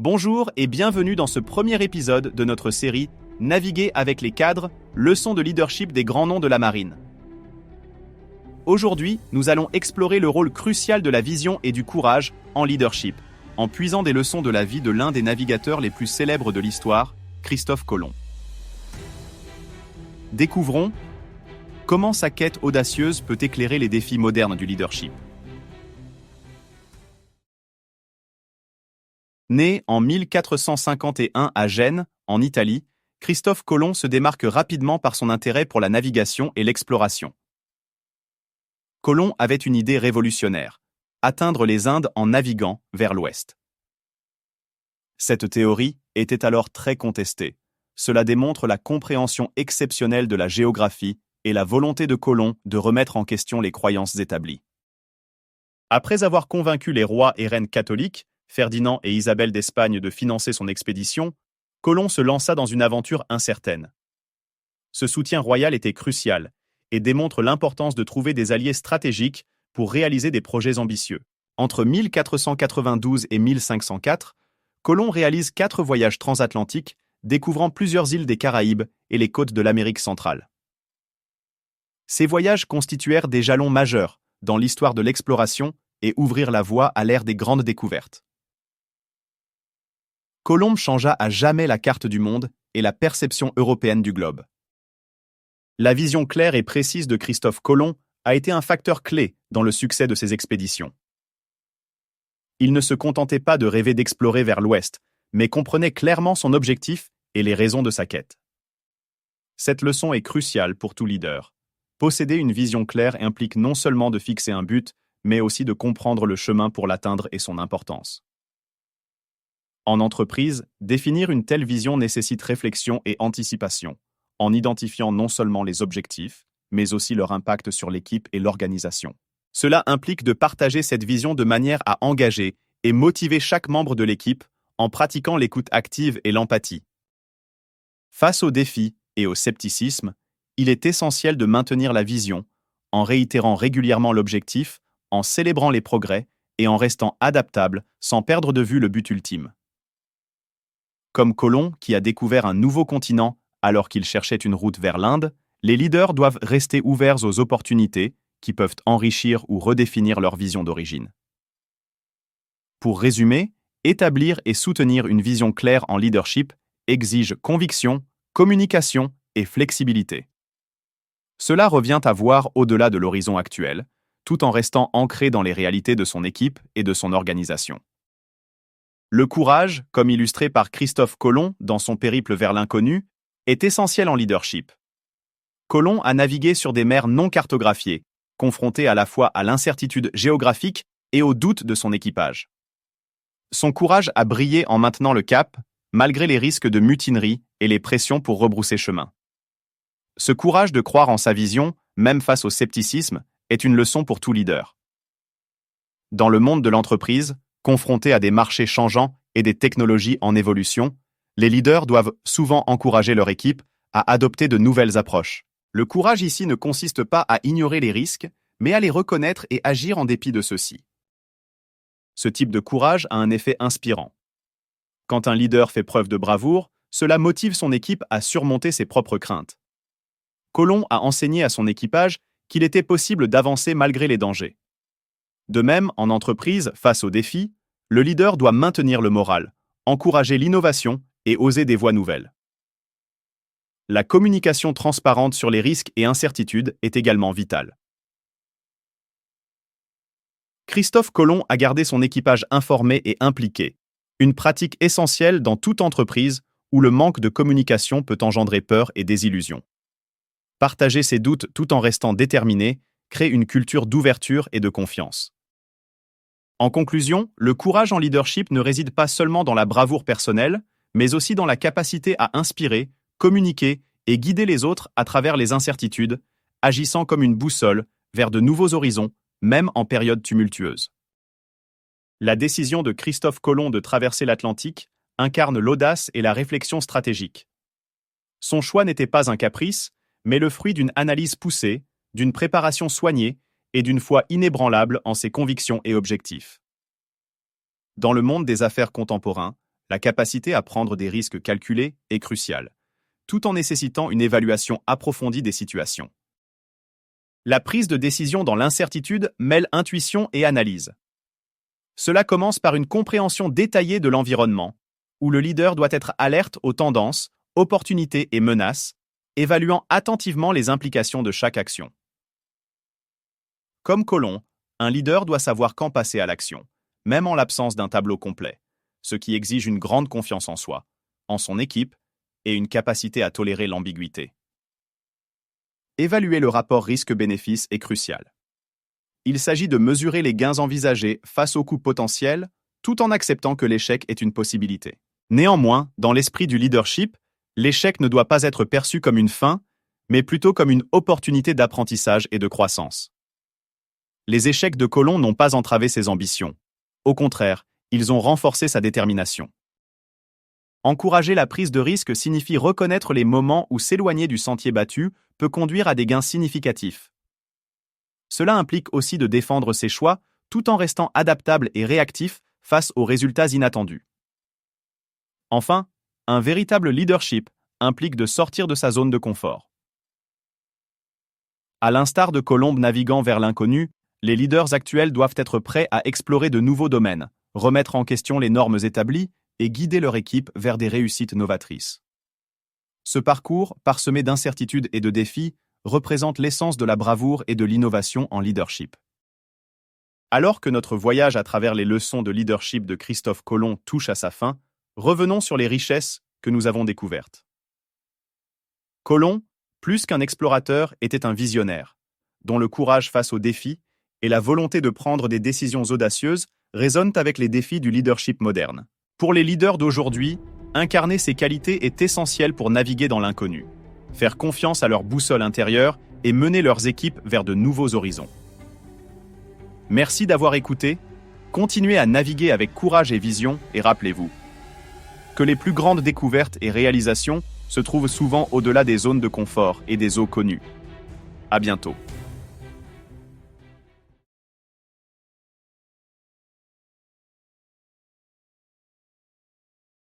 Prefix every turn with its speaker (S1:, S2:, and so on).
S1: Bonjour et bienvenue dans ce premier épisode de notre série Naviguer avec les cadres, leçons de leadership des grands noms de la marine. Aujourd'hui, nous allons explorer le rôle crucial de la vision et du courage en leadership, en puisant des leçons de la vie de l'un des navigateurs les plus célèbres de l'histoire, Christophe Colomb. Découvrons comment sa quête audacieuse peut éclairer les défis modernes du leadership. Né en 1451 à Gênes, en Italie, Christophe Colomb se démarque rapidement par son intérêt pour la navigation et l'exploration. Colomb avait une idée révolutionnaire, atteindre les Indes en naviguant vers l'ouest. Cette théorie était alors très contestée. Cela démontre la compréhension exceptionnelle de la géographie et la volonté de Colomb de remettre en question les croyances établies. Après avoir convaincu les rois et reines catholiques, Ferdinand et Isabelle d'Espagne de financer son expédition, Colomb se lança dans une aventure incertaine. Ce soutien royal était crucial et démontre l'importance de trouver des alliés stratégiques pour réaliser des projets ambitieux. Entre 1492 et 1504, Colomb réalise 4 voyages transatlantiques, découvrant plusieurs îles des Caraïbes et les côtes de l'Amérique centrale. Ces voyages constituèrent des jalons majeurs dans l'histoire de l'exploration et ouvrirent la voie à l'ère des grandes découvertes. Colomb changea à jamais la carte du monde et la perception européenne du globe. La vision claire et précise de Christophe Colomb a été un facteur clé dans le succès de ses expéditions. Il ne se contentait pas de rêver d'explorer vers l'ouest, mais comprenait clairement son objectif et les raisons de sa quête. Cette leçon est cruciale pour tout leader. Posséder une vision claire implique non seulement de fixer un but, mais aussi de comprendre le chemin pour l'atteindre et son importance. En entreprise, définir une telle vision nécessite réflexion et anticipation, en identifiant non seulement les objectifs, mais aussi leur impact sur l'équipe et l'organisation. Cela implique de partager cette vision de manière à engager et motiver chaque membre de l'équipe en pratiquant l'écoute active et l'empathie. Face aux défis et au scepticisme, il est essentiel de maintenir la vision, en réitérant régulièrement l'objectif, en célébrant les progrès et en restant adaptable sans perdre de vue le but ultime. Comme Colomb, qui a découvert un nouveau continent alors qu'il cherchait une route vers l'Inde, les leaders doivent rester ouverts aux opportunités qui peuvent enrichir ou redéfinir leur vision d'origine. Pour résumer, établir et soutenir une vision claire en leadership exige conviction, communication et flexibilité. Cela revient à voir au-delà de l'horizon actuel, tout en restant ancré dans les réalités de son équipe et de son organisation. Le courage, comme illustré par Christophe Colomb dans son périple vers l'inconnu, est essentiel en leadership. Colomb a navigué sur des mers non cartographiées, confronté à la fois à l'incertitude géographique et aux doutes de son équipage. Son courage a brillé en maintenant le cap, malgré les risques de mutinerie et les pressions pour rebrousser chemin. Ce courage de croire en sa vision, même face au scepticisme, est une leçon pour tout leader. Dans le monde de l'entreprise, confrontés à des marchés changeants et des technologies en évolution, les leaders doivent souvent encourager leur équipe à adopter de nouvelles approches. Le courage ici ne consiste pas à ignorer les risques, mais à les reconnaître et agir en dépit de ceux-ci. Ce type de courage a un effet inspirant. Quand un leader fait preuve de bravoure, cela motive son équipe à surmonter ses propres craintes. Colomb a enseigné à son équipage qu'il était possible d'avancer malgré les dangers. De même, en entreprise, face aux défis, le leader doit maintenir le moral, encourager l'innovation et oser des voies nouvelles. La communication transparente sur les risques et incertitudes est également vitale. Christophe Colomb a gardé son équipage informé et impliqué, une pratique essentielle dans toute entreprise où le manque de communication peut engendrer peur et désillusion. Partager ses doutes tout en restant déterminé crée une culture d'ouverture et de confiance. En conclusion, le courage en leadership ne réside pas seulement dans la bravoure personnelle, mais aussi dans la capacité à inspirer, communiquer et guider les autres à travers les incertitudes, agissant comme une boussole vers de nouveaux horizons, même en période tumultueuse. La décision de Christophe Colomb de traverser l'Atlantique incarne l'audace et la réflexion stratégique. Son choix n'était pas un caprice, mais le fruit d'une analyse poussée, d'une préparation soignée et d'une foi inébranlable en ses convictions et objectifs. Dans le monde des affaires contemporains, La capacité à prendre des risques calculés est cruciale, tout en nécessitant une évaluation approfondie des situations. La prise de décision dans l'incertitude mêle intuition et analyse. Cela commence par une compréhension détaillée de l'environnement, où le leader doit être alerte aux tendances, opportunités et menaces, évaluant attentivement les implications de chaque action. Comme Colomb, un leader doit savoir quand passer à l'action, même en l'absence d'un tableau complet, ce qui exige une grande confiance en soi, en son équipe et une capacité à tolérer l'ambiguïté. Évaluer le rapport risque-bénéfice est crucial. Il s'agit de mesurer les gains envisagés face aux coûts potentiels, tout en acceptant que l'échec est une possibilité. Néanmoins, dans l'esprit du leadership, l'échec ne doit pas être perçu comme une fin, mais plutôt comme une opportunité d'apprentissage et de croissance. Les échecs de Colomb n'ont pas entravé ses ambitions. Au contraire, ils ont renforcé sa détermination. Encourager la prise de risque signifie reconnaître les moments où s'éloigner du sentier battu peut conduire à des gains significatifs. Cela implique aussi de défendre ses choix tout en restant adaptable et réactif face aux résultats inattendus. Enfin, un véritable leadership implique de sortir de sa zone de confort. À l'instar de Colomb naviguant vers l'inconnu, les leaders actuels doivent être prêts à explorer de nouveaux domaines, remettre en question les normes établies et guider leur équipe vers des réussites novatrices. Ce parcours, parsemé d'incertitudes et de défis, représente l'essence de la bravoure et de l'innovation en leadership. Alors que notre voyage à travers les leçons de leadership de Christophe Colomb touche à sa fin, revenons sur les richesses que nous avons découvertes. Colomb, plus qu'un explorateur, était un visionnaire, dont le courage face aux défis et la volonté de prendre des décisions audacieuses résonnent avec les défis du leadership moderne. Pour les leaders d'aujourd'hui, incarner ces qualités est essentiel pour naviguer dans l'inconnu, faire confiance à leur boussole intérieure et mener leurs équipes vers de nouveaux horizons. Merci d'avoir écouté, continuez à naviguer avec courage et vision et rappelez-vous que les plus grandes découvertes et réalisations se trouvent souvent au-delà des zones de confort et des eaux connues. À bientôt.